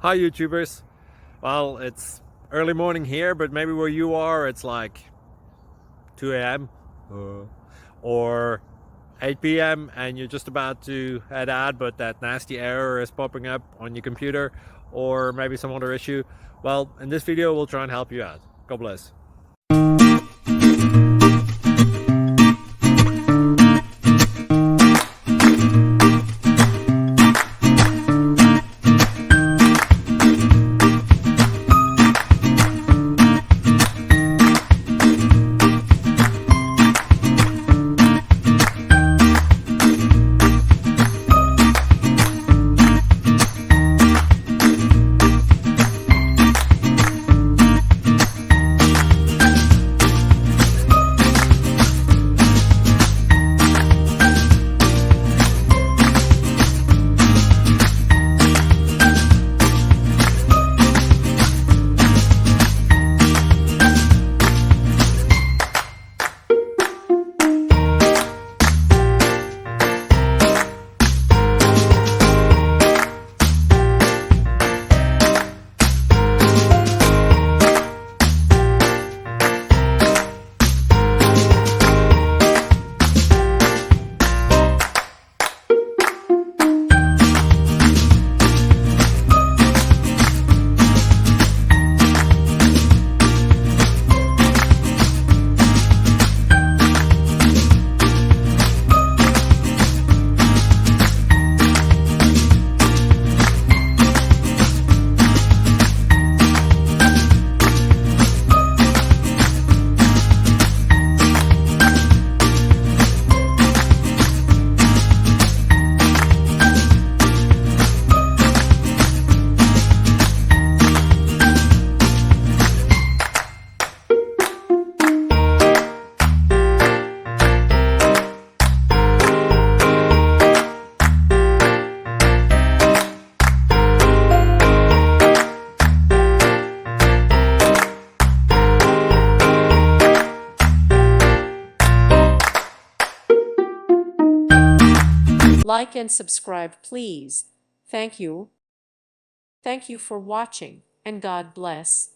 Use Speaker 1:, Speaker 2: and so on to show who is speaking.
Speaker 1: Hi YouTubers. Well, it's early morning here, but maybe where you are it's like 2 a.m. or 8 p.m. and you're just about to head out, but that nasty error is popping up on your computer, or maybe some other issue. Well, in this video we'll try and help you out. God bless.
Speaker 2: Like and subscribe, please. Thank you. Thank you for watching, and God bless.